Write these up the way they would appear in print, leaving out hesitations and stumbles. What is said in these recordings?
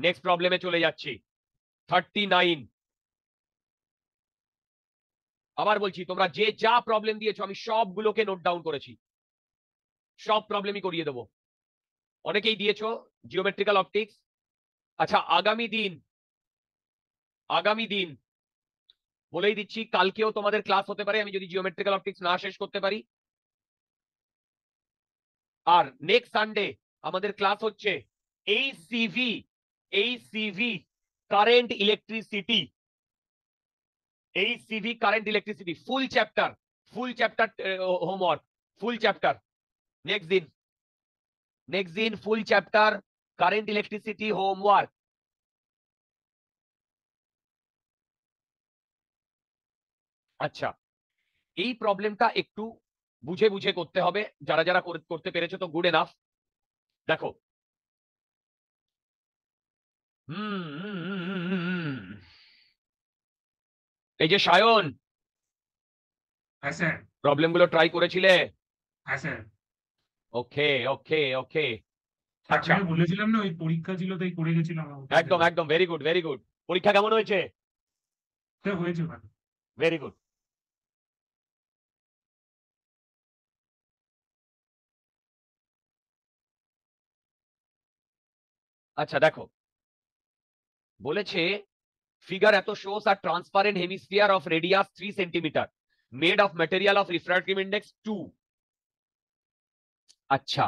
Next প্রবলেমে চলে যাচ্ছি 39। আবার বলছি, তোমরা যে যা প্রবলেম দিয়েছো আমি সবগুলোকে নোট ডাউন করেছি, সব প্রবলেমই করিয়ে দেবো। অনেকেই দিয়েছো জিওমেট্রিক্যাল অপটিক্স। আচ্ছা, আগামী দিন বলেই দিচ্ছি, কালকেও তোমাদের ক্লাস হতে পারে আমি যদি জিওমেট্রিক্যাল অপটিক্স না শেষ করতে পারি। আর নেক্সট সানডে আমাদের ক্লাস হচ্ছে এইচসিভি কারেন্ট ইলেকট্রিসিটি, এইচসিভি কারেন্ট ইলেকট্রিসিটি ফুল চ্যাপ্টার হোমওয়ার্ক, ফুল চ্যাপ্টার। নেক্সট দিন ফুল চ্যাপ্টার কারেন্ট ইলেকট্রিসিটি হোমওয়ার্ক। আচ্ছা, এই প্রবলেমটা একটু বুঝে বুঝে করতে হবে, যারা যারা করতে পেরেছো তো গুড এনাফ। দেখো, এই যে সায়ন, হ্যাঁ স্যার। প্রবলেম গুলো ট্রাই করেছিলে? হ্যাঁ স্যার। ওকে ওকে ওকে। আচ্ছা, আপনাকে বলেছিলাম না ওই পরীক্ষা ছিল তাই করে গেছিলাম। একদম একদম, ভেরি গুড ভেরি গুড। পরীক্ষা কেমন হয়েছে? স্যার হয়েছে ভালো। Very good. আচ্ছা দেখো, বলেছে ফিগার এত shows a transparent hemisphere of radius 3 centimetre made of material of refractive index 2। আচ্ছা,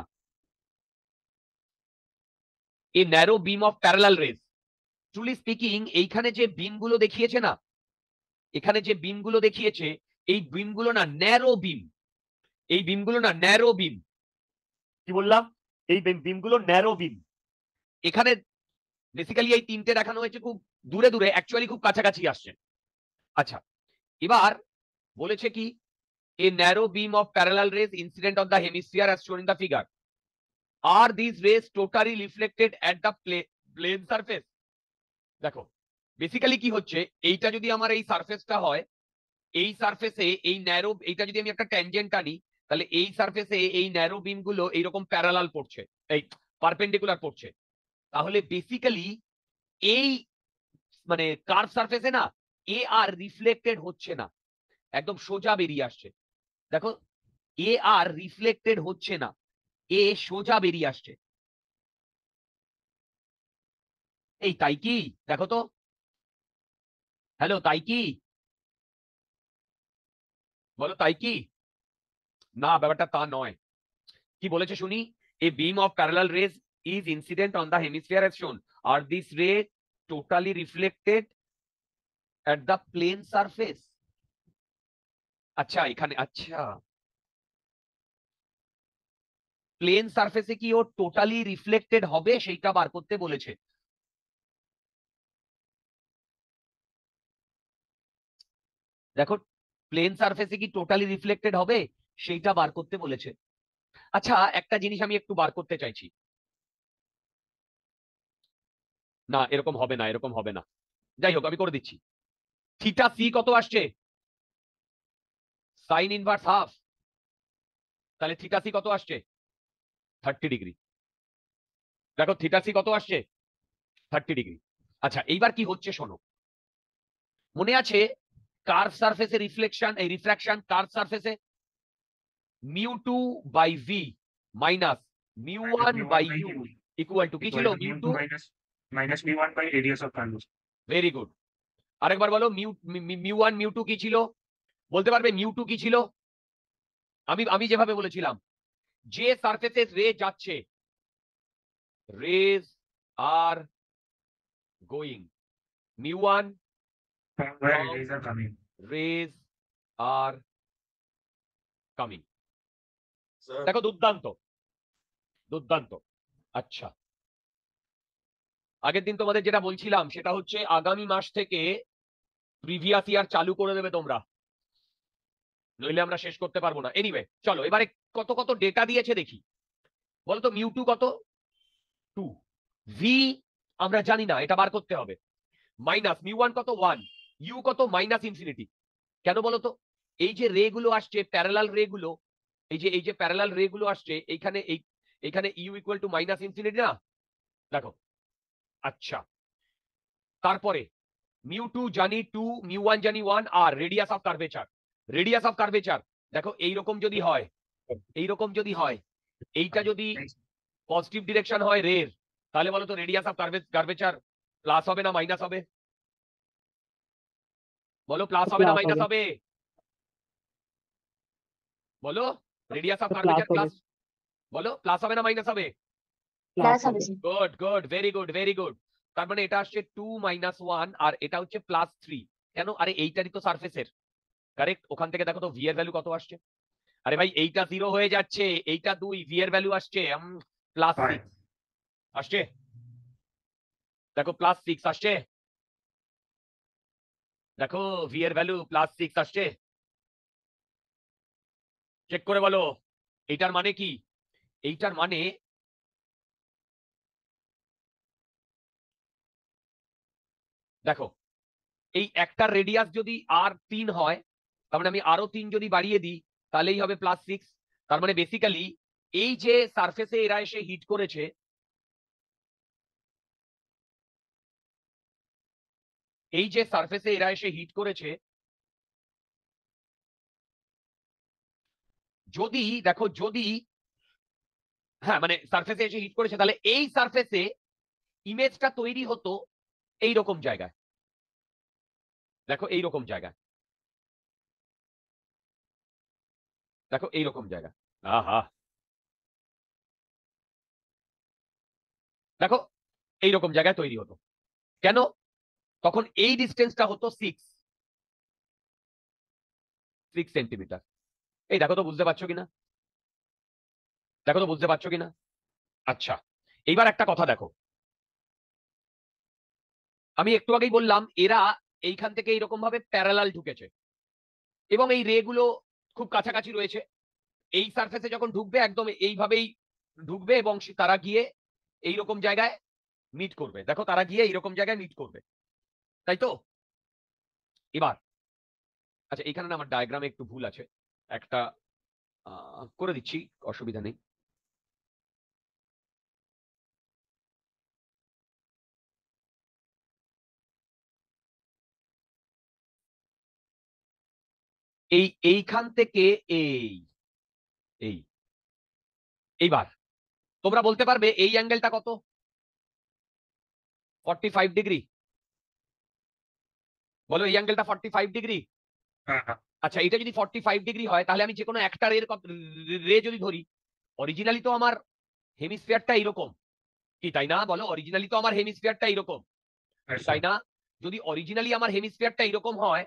a narrow beam of parallel rays. Truly speaking, এইখানে যে বিমগুলো দেখিয়েছে না, এখানে যে বিমগুলো দেখিয়েছে, এই বিমগুলো না ন্যারো বিম, এই বিমগুলো না ন্যারো বিম। কি বললাম? এই বিমগুলো ন্যারো বিম। এখানে বেসিক্যালি এই তিনটে দেখানো হয়েছে খুব দূরে দূরে, অ্যাকচুয়ালি খুব কাছাকাছি আসছে। আচ্ছা, এবার বলেছে কি, a narrow beam of parallel rays incident on the hemisphere as shown in the figure, আর this rays totally reflected at the plane surface. দেখো বেসিক্যালি কি হচ্ছে, এইটা যদি আমার এই সারফেসটা হয়, এই সারফেসে এই ন্যারো, এইটা যদি আমি একটা ট্যানজেন্ট আনি, তাহলে এই সারফেসে এই ন্যারো বিম গুলো এইরকম প্যারালাল পড়ছে, এই পারপেন্ডিকুলার পড়ছে। তাহলে বেসিক্যালি এই মানে কার্ভ সারফেসে না এ আর রিফ্লেক্টেড হচ্ছে না, একদম সোজা বেরিয়ে আসছে। দেখো, এ আর রিফ্লেক্টেড হচ্ছে না, এ সোজা বেরিয়ে আসছে। এই তাই কি? দেখো তো, হ্যালো, তাই কি? বলো তাই কি? না, ব্যাপারটা তা নয়। কি বলেছে শুনি? A beam of parallel rays is incident on the hemisphere as shown, আর this ray totally reflected at the plane surface. আচ্ছা, এখানে আচ্ছা, প্লেন সারফেসে কি ও টোটালি রিফ্লেক্টেড হবে সেইটা বার করতে বলেছে। দেখো, প্লেন সারফেসে কি টোটালি রিফ্লেক্টেড হবে সেইটা বার করতে বলেছে। আচ্ছা, একটা জিনিস আমি একটু বার করতে চাইছি। না, এরকম হবে না, এরকম হবে না। যাই হোক, আমি করে দিচ্ছি। থিটা সি কত আসছে? Sign inverse half. তাহলে থিটা সি কত আসছে? 30 ডিগ্রি। দেখো থিটা সি কত আসছে? 30 ডিগ্রি। আচ্ছা, এইবার কি হচ্ছে শোনো। মনে আছে কার্ভ সারফেসে রিফ্লেকশন, এই রিফ্র্যাকশন কার্ভ সারফেসে μ2 by V minus μ1 by U equal to কি ছিল? μ2 মাইনাস μ1 by radius of curve. Very good. আরেকবার বলো, μ1 μ2 কি ছিল? বলতে পারবে μ2 কি ছিল? আমি যেভাবে বলেছিলাম, যে সারফেসে রে যাচ্ছে, rays are going, μ1 rays are coming, rays are coming. দেখো দুর্দান্ত, দুর্দান্ত। আচ্ছা, আগের দিন তোমাদের যেটা বলছিলাম সেটা হচ্ছে আগামী মাস থেকে প্রিভিয়াস ইয়ার চালু করে দেবে তোমরা, নইলে আমরা শেষ করতে পারবো না। এনিওয়ে চলো এবারে কত কত ডেটা দিয়েছে দেখি। বলো তো মিউ টু কত? 2। ভি আমরা জানি না, এটা বার করতে হবে। মাইনাস মিউ ওয়ান কত? 1। ইউ কত? Minus infinity. কেন বলো তো? এই যে রে গুলো আসছে, প্যারালাল রে গুলো, এই যে প্যারালাল রে গুলো আসছে এইখানে u equal to minus infinity না? দেখো। আচ্ছা, তারপরে মিউ টু জানি 2, মিউ ওয়ান জানি 1, আর radius of curvature. Radius of curvature দেখো এইরকম যদি হয়, এইরকম যদি হয়, এইটা যদি পজিটিভ ডিরেকশন হয় রের, তাহলে বলো তো রেডিয়াস অফ কার্ভেচার প্লাস হবে না মাইনাস হবে? বলো প্লাস হবে না প্লাস মাইনাস হবে, হবে? বলো রেডিয়াস অফ প্লাস কার্ভেচার হবে, প্লাস, বলো প্লাস হবে না মাইনাস হবে? প্লাস হবে। Good good, very good very good. তার মানে এটা আসছে 2 মাইনাস 1 আর এটা হচ্ছে প্লাস 3। কেন? আরে এইটারই তো সারফেসের, কারেক্ট। ওখান থেকে দেখো তো ভি এর ভ্যালু কত আসছে। আরে ভাই এইটা 0 হয়ে যাচ্ছে, এইটা 2, ভি এর ভ্যালু আসছে প্লাস 6 আসছে। দেখো প্লাস 6 আসছে, দেখো ভি এর ভ্যালু প্লাস 6 আসছে। চেক করে বলো এইটার মানে কি? এইটার মানে দেখো এই একটা রেডিয়াস যদি আর 3 হয়, তার মানে আমি আরো 3 যদি বাড়িয়ে দিই তাহলেই হবে প্লাস 6। তার মানে বেসিক্যালি এই যে সারফেসে এরা এসে হিট করেছে, এই যে সারফেসে এরা এসে হিট করেছে, যদি দেখো যদি, হ্যাঁ মানে সারফেসে এসে হিট করেছে, তাহলে এই সারফেসে ইমেজটা তৈরি হতো এইরকম জায়গায়। দেখো এইরকম জায়গায়, দেখো এইরকম জায়গা। আহা, দেখো এইরকম জায়গায় তৈরি হতো। কেন? তখন এই ডিস্টেন্সটা হতো 6 সেন্টিমিটার। এই দেখো তো বুঝতে পারছো কিনা, দেখো তো বুঝতে পারছো কিনা। আচ্ছা, এইবার একটা কথা দেখো, আমি একটু আগেই বললাম এরা এইখান থেকে এইরকম ভাবে প্যারালাল ঢুকেছে এবং এই রে গুলো খুব কাছাকাছি রয়েছে। এই সারফেসে যখন ঢুকবে একদম এইভাবেই ঢুকবে এবং তারা গিয়ে এইরকম জায়গায় মিট করবে। দেখো তারা গিয়ে এইরকম জায়গায় মিট করবে, তাই তো? এবার আচ্ছা, এখানে না আমার ডায়াগ্রামে একটু ভুল আছে, একটা করে দিচ্ছি, অসুবিধা নেই। এইখান থেকে এই এই এইবার তোমরা বলতে পারবে এই অ্যাঙ্গেলটা কত? 45 ডিগ্রি। বলো এই অ্যাঙ্গেলটা 45 ডিগ্রি। আচ্ছা, এটা যদি 45 ডিগ্রি হয় তাহলে আমি যে কোনো একটা রে যদি ধরি, অরিজিনালি তো আমার হেমিস্ফিয়ারটা এইরকম, কি তাই না? বলো অরিজিনালি তো আমার হেমিস্ফিয়ারটা এইরকম, তাই না? যদি অরিজিনালি আমার হেমিস্ফিয়ারটা এইরকম হয়,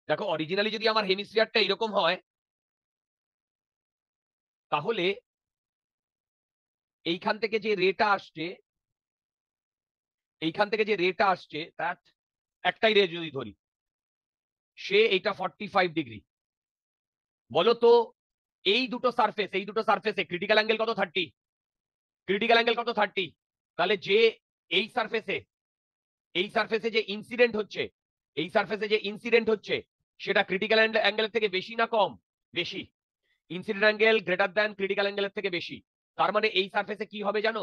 দেখো অরিজিনালি যদি আমার হেমিস্ফিয়ারটা এইরকম হয়, তাহলে এইখান থেকে যে রেটা আসছে, এইখান থেকে যে রেটা আসছে তার একটাই রে যদি ধরি, সে এইটা 45 ডিগ্রি। বলো তো এই দুটো সারফেসে ক্রিটিক্যাল অ্যাঙ্গেল কত? 30। ক্রিটিক্যাল অ্যাঙ্গেল কত? 30। তাহলে যে এই সারফেসে, এই সারফেসে যে ইনসিডেন্ট হচ্ছে, এই সারফেসে যে ইনসিডেন্ট হচ্ছে সেটা ক্রিটিক্যাল অ্যাঙ্গেলের থেকে বেশি না কম? বেশি। Incident angle greater than critical অ্যাঙ্গেলের থেকে বেশি। তার মানে এই সারফেসে কি হবে জানো?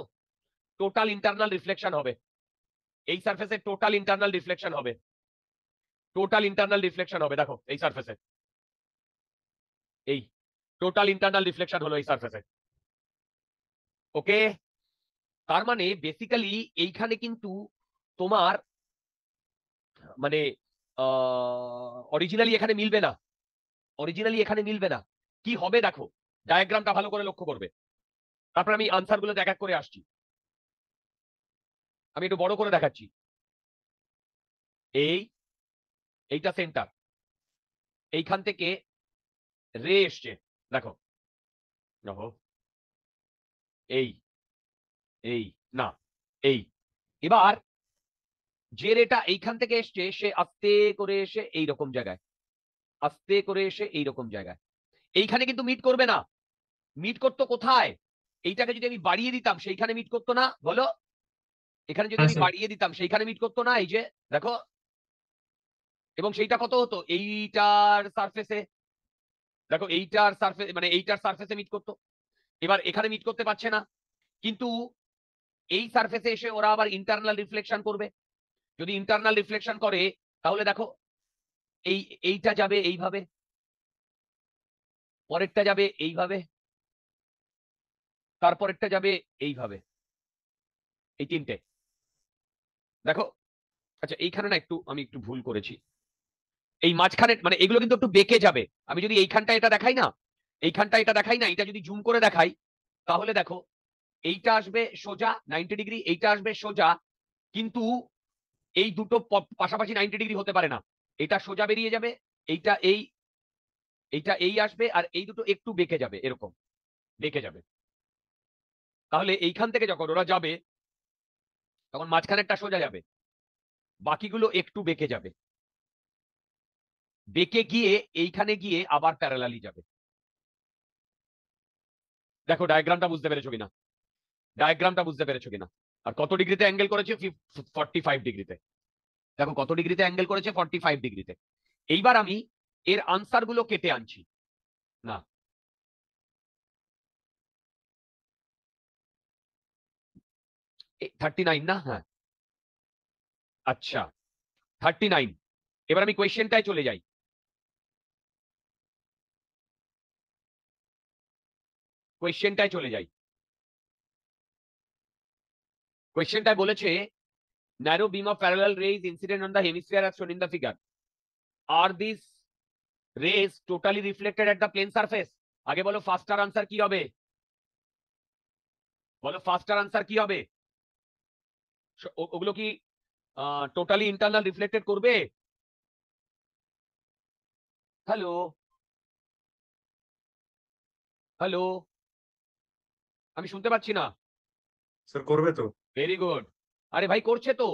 টোটাল ইন্টারনাল রিফ্লেকশন হবে। এই সারফেসে টোটাল ইন্টারনাল রিফ্লেকশন হবে, টোটাল ইন্টারনাল রিফ্লেকশন হবে। দেখো এই সারফেসে এই টোটাল ইন্টারনাল রিফ্লেকশন হলো এই সারফেসে। ওকে, তার মানে বেসিক্যালি এইখানে কিন্তু তোমার মানে অরিজিনালি এখানে মিলবে না, অরিজিনালি এখানে মিলবে না। কি হবে দেখো, ডায়াগ্রামটা ভালো করে লক্ষ্য করবে, তারপর আমি আনসার গুলো এক এক করে আসছি। আমি একটু বড় করে দেখাচ্ছি। এইটা সেন্টার, এইখান থেকে রে এসছে, দেখো দেখো, এই এই না এই, এবার যে রেটা এইখান থেকে এসছে সে আস্তে করে এসে এইরকম জায়গায়, আস্তে করে এসে এইরকম জায়গায়, এইখানে কিন্তু মিট করবে না। মিট করতো কোথায়? এইটাকে যদি আমি বাড়িয়ে দিতাম সেইখানে মিট করতো না, বলো? এখানে যদি হ্যাঁ আমি স্যার। বাড়িয়ে দিতাম সেইখানে মিট করতো না, এই যে দেখো, এবং সেইটা কত হতো? এইটার সারফেসে, দেখো এইটার সারফেস, মানে এইটার সারফেসে মিট করতো। এবার এখানে মিট করতে পারছে না, কিন্তু এই সারফেসে এসে ওরা আবার ইন্টারনাল রিফ্লেকশন করবে। যদি ইন্টারনাল রিফ্লেকশন করে তাহলে দেখো এইটা যাবে এইভাবে, পরেরটা যাবে এইভাবে, তারপরেরটা যাবে এইভাবে, এই তিনটে, দেখো। আচ্ছা এইখানে না একটু আমি একটু ভুল করেছি, এই মাঝখানে মানে এগুলো কিন্তু একটু বেঁকে যাবে। আমি যদি এইখানটা এটা দেখাই না, এইখানটা এটা দেখাই না, এটা যদি জুম করে দেখাই তাহলে দেখো এইটা আসবে সোজা 90 ডিগ্রি, এইটা আসবে সোজা, কিন্তু এই দুটো পাশাপাশি 90 ডিগ্রি হতে পারে না। এটা সোজা বেরিয়ে যাবে, এইটা এই, এইটা এই আসবে, আর এই দুটো একটু বেঁকে যাবে, এরকম বেঁকে যাবে। তাহলে এইখান থেকে যখন ওরা যাবে তখন মাঝখানেরটা সোজা যাবে, বাকিগুলো একটু বেঁকে যাবে, বেঁকে গিয়ে এইখানে গিয়ে আবার প্যারালালি যাবে। দেখো ডায়াগ্রামটা বুঝতে পেরেছো কিনা, ডায়াগ্রামটা বুঝতে পেরেছো কিনা? আর কত ডিগ্রিতে অ্যাঙ্গেল করেছে? 45 ডিগ্রিতে। দেখো কত ডিগ্রিতে অ্যাঙ্গেল করেছে? 45 ডিগ্রিতে। এইবার আমি এর আনসার গুলো কেটে আনছি, না 39 না, হ্যাঁ আচ্ছা 39। এবার আমি কোয়েশ্চেনটায় চলে যাই। কোয়েশ্চেনটায় চলে যাই। কোয়েশ্চেনটায় বলেছে narrow beam of parallel rays incident on the hemisphere as shown in the figure. Are these rays totally reflected at the plane surface? আগে বলো ফাস্টার আনসার কি হবে, বলো ফাস্টার আনসার কি হবে? ওগুলো কি টোটালি ইন্টারনাল রিফ্লেক্টেড করবে? হ্যালো, হ্যালো, আমি শুনতে পাচ্ছি না। স্যার করবে তো। Very good. আরে ভাই করছে তো,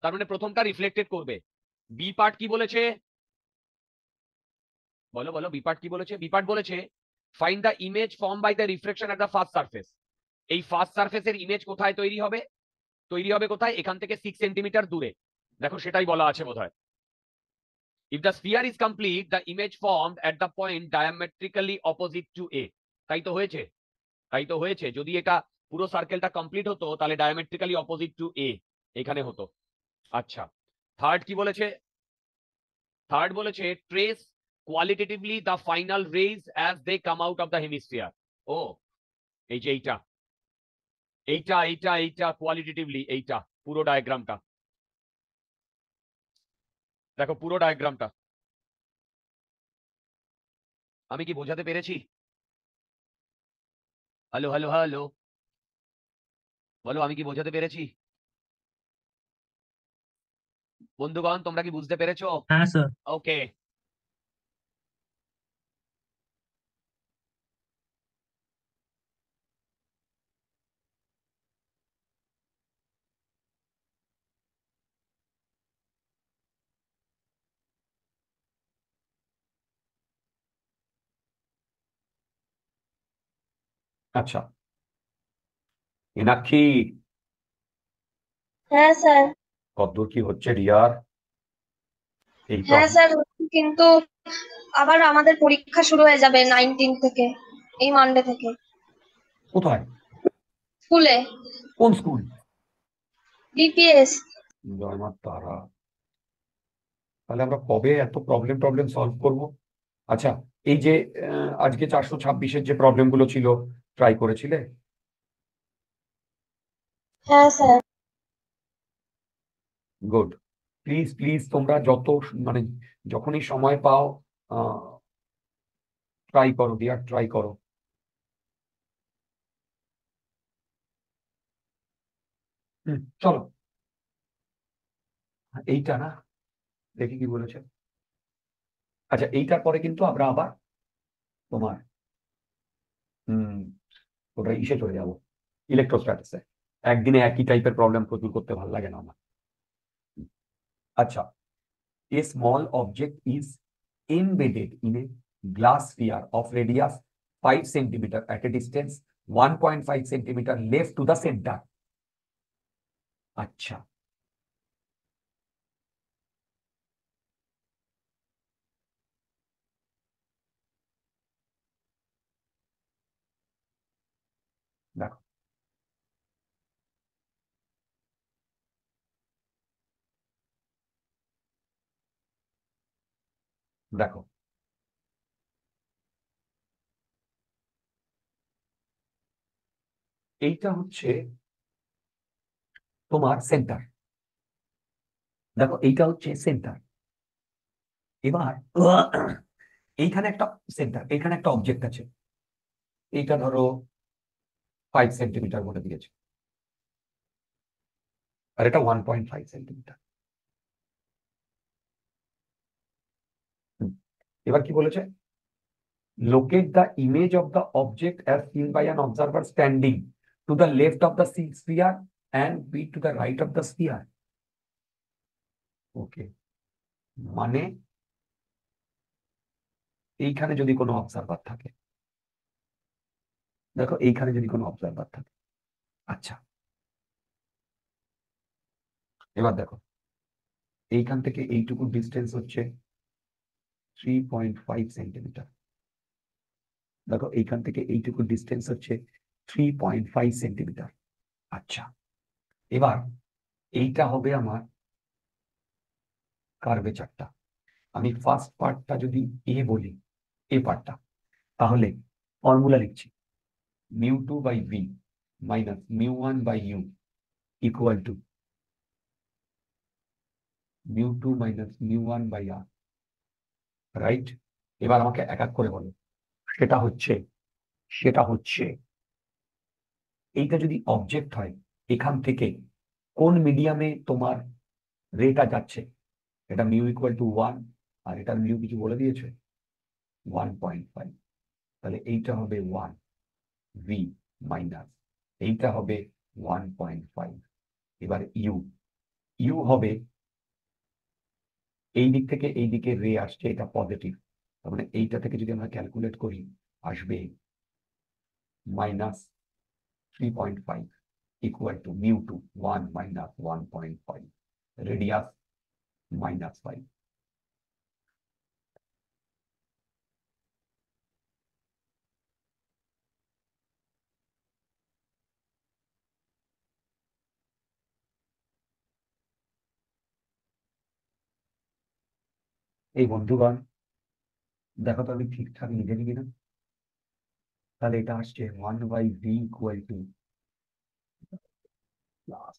তার মানে প্রথমটা রিফ্লেক্টেড করবে। বি পার্ট কি বলেছে? বলো বলো, বি পার্ট কি বলেছে? বি পার্ট বলেছে find the image form by the reflection at the first surface. এই ফার্স্ট সারফেসের ইমেজ কোথায় তৈরি হবে? তৈরি হবে কোথায়? এখান থেকে 6 সেন্টিমিটার দূরে। দেখো সেটাই বলা আছে বোধহয়। If the sphere is complete, the image formed at the point diametrically opposite to A. তাই তো হয়েছে, তাই তো হয়েছে। যদি এটা পুরো সার্কেলটা কমপ্লিট হতো তাহলে ডায়ামেট্রিক্যালি অপোজিট টু এ এখানে হতো। আচ্ছা, থার্ড কি বলেছে? থার্ড বলেছে trace qualitatively the final rays as they come out of the hemisphere. ও এই যে এইটা, এইটা এইটা এইটা কোয়ালিটেটিভলি, এইটা পুরো ডায়াগ্রামটা দেখো, পুরো ডায়াগ্রামটা। আমি কি বোঝাতে পেরেছি? হ্যালো হ্যালো হ্যালো, বলো আমি কি বোঝাতে পেরেছি? বন্ধুগণ তোমরা কি বুঝতে পেরেছো? হ্যাঁ স্যার। ওকে। আচ্ছা মীনাক্ষী, হ্যাঁ স্যার। কতদূর কি হচ্ছে রিয়ার? এই তো হ্যাঁ স্যার, কিন্তু আবার আমাদের পরীক্ষা শুরু হয়ে যাবে 19 থেকে, এই মানডে থেকে কোথায়? স্কুলে, কোন স্কুল? বিপিএস। জয় মা তারা। তাহলে আমরা কবে এত প্রবলেম প্রবলেম সলভ করব? আচ্ছা, এই যে আজকে 426-এর যে প্রবলেম গুলো ছিল, ট্রাই করেছিলে? হ্যাঁ স্যার। গুড। প্লিজ প্লিজ তোমরা যত মানে যখনই সময় পাও ট্রাই করো ডিয়ার, ট্রাই করো। চলো, এইটা না, দেখি কি বলেছে। আচ্ছা, এইটার পরে কিন্তু আমরা আবার তোমার ওটা ইসে চলে যাবো, ইলেকট্রোস্ট্যাটিক্সে। একদিনে একই টাইপের প্রবলেম প্রচুর করতে ভালো লাগে না আমার। আচ্ছা, a small object is embedded in a glass sphere of radius 5 centimeter at a distance 1.5 centimeter left to the center. আচ্ছা, দেখো দেখো এইটা হচ্ছে তোমার সেন্টার। দেখো এইটা হচ্ছে সেন্টার। এবার এইখানে একটা সেন্টার, এখানে একটা অবজেক্ট আছে, এইটা ধরো 5 সেন্টিমিটার বলে দিয়েছে, আর এটা 1.5 সেন্টিমিটার। এবার কি বলেছে? locate the image of the object as seen by an observer standing to the left of the sphere and be to the right of the sphere. ওকে, মানে এইখানে যদি কোনো অবজারভার থাকে, দেখো এইখানে যদি কোনো অবজারভার থাকে, আচ্ছা এবার দেখো এইখান থেকে এইটুকু ডিস্টেন্স হচ্ছে 3.5 সেন্টিমিটার। দেখো এইখান থেকে এইটুকু ডিস্টেন্স হচ্ছে 3.5 সেন্টিমিটার। আচ্ছা, এবার এইটা হবে আমার কার্ভেচারটা। আমি ফার্স্ট পার্টটা যদি এ বলি, এ পার্টটা, তাহলে ফর্মুলা লিখছি μ2/v minus μ1/u equal to μ2 minus μ1/r, right? এবার আমাকে এক এক করে বলো, সেটা হচ্ছে এইটা যদি অবজেক্ট হয়, এখান থেকে কোন মিডিয়ামে তোমার রেটা যাচ্ছে, এটা মিউ ইকুয়াল টু 1, আর এটার মিউ কিছু বলে দিয়েছে 1.5, তাহলে এইটা হবে 1 ভি মাইনাস এইটা হবে 1.5। এবার ইউ হবে এই দিক থেকে এই দিকে রে আসছে, এটা পজিটিভ, তার মানে এইটা থেকে যদি আমরা ক্যালকুলেট করি আসবে -3.5 ইকুয়াল টু μ2 1 মাইনাস 1.5 রেডিয়াস -5। এই বন্ধুগণ দেখো তো আমি ঠিকঠাক লিখেছি কিনা। তাহলে এটা আসছে 1/v ইকুয়াল টু প্লাস,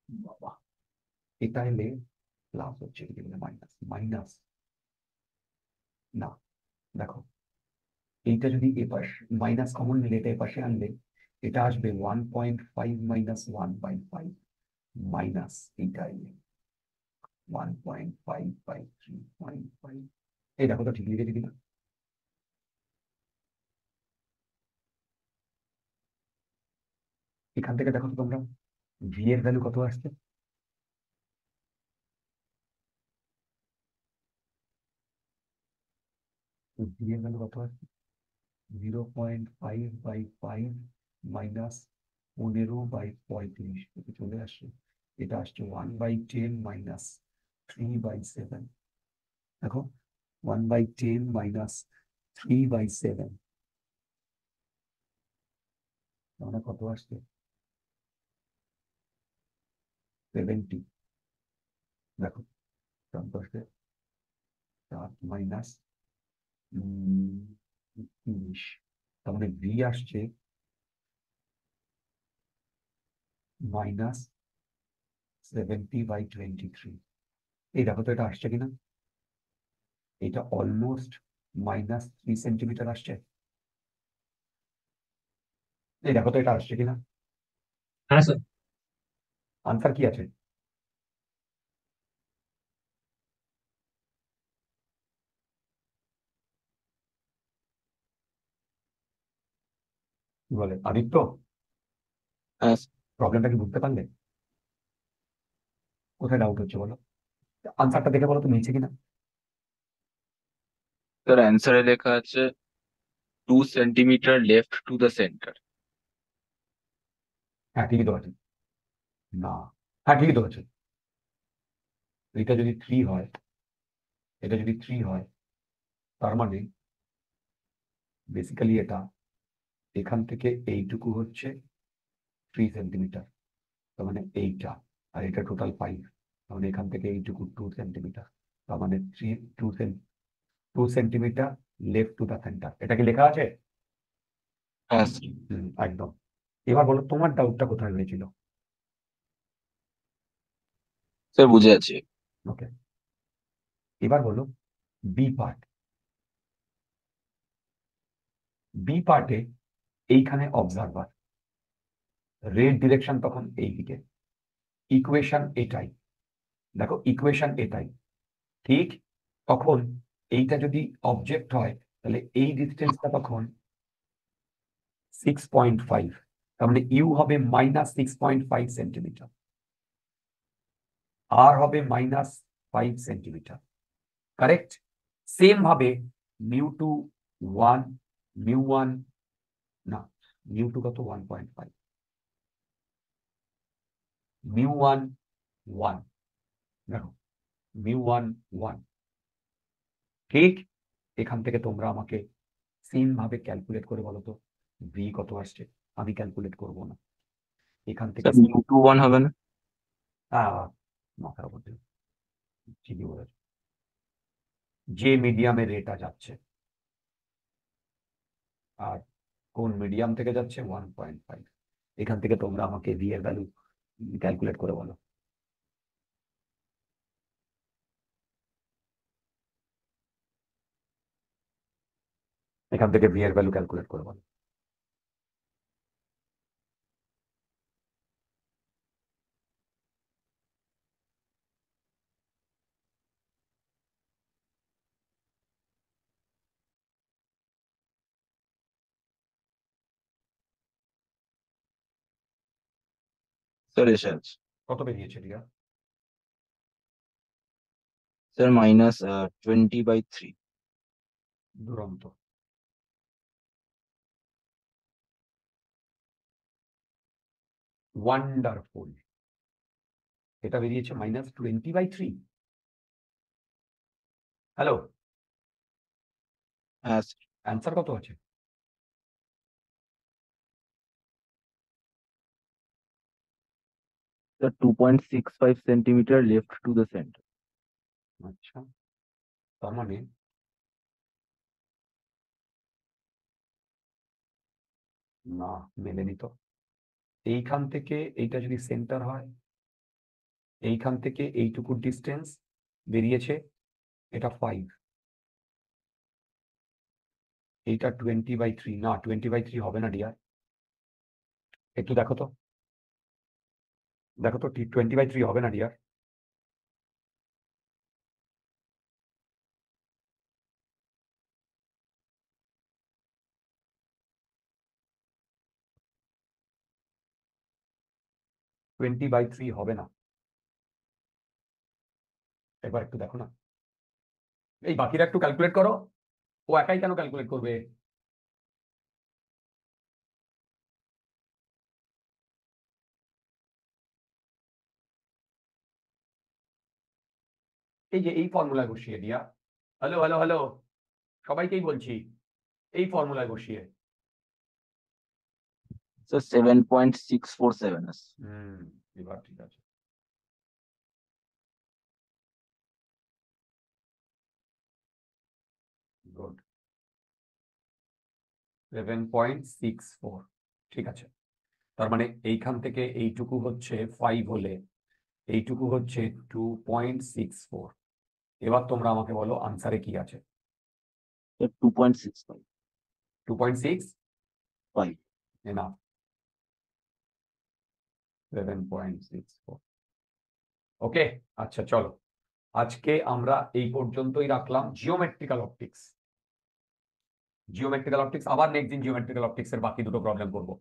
বাবা এটা এলে প্লাস হচ্ছে, মাইনাস মাইনাস, না দেখো এইটা যদি এ পাশে মাইনাস কমন নিলে এটা এ পাশে আনলে এটা আসবে 1.5 মাইনাস 1/5 মাইনাস এইটা এলে 1.5/3.5। এই দেখো তো ঠিক লিখেছি কিনা। এখান থেকে দেখো তো তোমরা ভি এর ভ্যালু কত আসছে, ভি এর ভ্যালু কত আসছে 0.5/5 মাইনাস 15/35 থেকে চলে আসছে, এটা আসছে 1/10 মাইনাস 3/7। দেখো 1/10 মাইনাস 3/7 মানে কত আসছে 70। দেখো 10 7 মাইনাস 30, তার মানে ভি আসছে -70/23। এই দেখো তো এটা আসছে কিনা, এটা অলমোস্ট -3 সেন্টিমিটার আসছে। এই দেখো তো এটা আসছে কিনা, হ্যাঁ স্যার। আনসার কি আছে? বলে আদিত্য? হ্যাঁ প্রবলেমটা কি বুঝতে পারলে? কোথায় ডাউট হচ্ছে বলো? আনসারটা দেখে বলো তো মিলছে কিনা। স্যার, অ্যান্সারে লেখা আছে 2 centimetre left to the centre. হ্যাঁ ঠিকই তো আছে। না, হ্যাঁ ঠিকই তো আছে। এটা যদি 3 হয়, এটা যদি 3 হয়, তার মানে বেসিক্যালি এটা এখান থেকে এইটুকু হচ্ছে 3 সেন্টিমিটার, তার মানে এইটা, আর এটা টোটাল 5, তার মানে এখান থেকে এইটুকু 2 সেন্টিমিটার, তার মানে 2 centimetre left to the centre. এটা কি লেখা আছে? হ্যাঁ একদম। এবার বলো তোমার ডাউটটা কোথায় হয়েছিল? স্যার, বুঝে আছি। ওকে, এবার বলো বি পার্ট। বি পার্টে এইখানে অবজারভার, রেড ডিরেকশন তখন এইদিকে, ইকুয়েশন এটাই, দেখো ইকুয়েশন এটাই, ঠিক? তখন এইটা যদি অবজেক্ট হয় তাহলে এই ডিস্টেন্সটা তখন 6.5, তার মানে ইউ হবে -6.5 সেন্টিমিটার, আর হবে -5 সেন্টিমিটার, কারেক্ট? সেম ভাবে μ2 1, μ1 না, μ2 কত 1.5, μ1 1, দেখো μ1 1, ঠিক? এখান থেকে তোমরা আমাকে সেম ভাবে ক্যালকুলেট করে বলো তো ভি কত আসছে। আমি ক্যালকুলেট করব না, এখান থেকে স্যার, μ21 হবে না? মাথার উপর দিয়ে ঠিকই বলেছ। যে মিডিয়ামে রেটা যাচ্ছে, আর কোন মিডিয়াম থেকে যাচ্ছে 1.5, এখান থেকে তোমরা আমাকে ভি এর ভ্যালু ক্যালকুলেট করে বলো। এখান থেকে ভি এর ভ্যালু ক্যালকুলেট করে বলো। স্যার, এসে আছে। কত বেরিয়েছে রিয়া? স্যার, -20/3। দুরন্ত। ওয়ান্ডারফুল। এটা বেরিয়েছে -20/3। হ্যালো, হ্যাঁ স্যার। অ্যান্সার কত আছে? Sir, 2.65 centimetre left to the centre. আচ্ছা, তার মানে না, মেলেনি তো। এইখান থেকে এইটা যদি সেন্টার হয়, এইখান থেকে এইটুকু ডিস্টেন্স বেরিয়েছে, এটা 5, এইটা 20/3, না 20/3 হবে না ডিয়ার, একটু দেখো তো, দেখো তো 20/3 হবে না ডিয়ার। /20/3 হবে না, একবার একটু দেখো না। এই বাকিরা একটু ক্যালকুলেট করো, ও একাই কেন ক্যালকুলেট করবে? এই যে এই ফর্মুলায় বসিয়ে দিয়া, হ্যালো হ্যালো হ্যালো, সবাইকেই বলছি, এই ফর্মুলায় বসিয়ে। স্যার, 7.647 আছে। এবার ঠিক আছে। গুড, 7.64, ঠিক আছে। তার মানে এইখান থেকে এইটুকু হচ্ছে 5 হলে এইটুকু হচ্ছে 2.64। এবার তোমরা আমাকে বলো আনসারে কি আছে? স্যার, 2.65। 2.65 না, 7.64। ওকে, আচ্ছা চলো, আজকে আমরা এই পর্যন্তই রাখলাম জিওমেট্রিক্যাল অপটিক্স। জিওমেট্রিক্যাল অপটিক্স, আবার নেক্সট দিন জিওমেট্রিক্যাল অপটিক্স এর বাকি দুটো প্রবলেম করবো।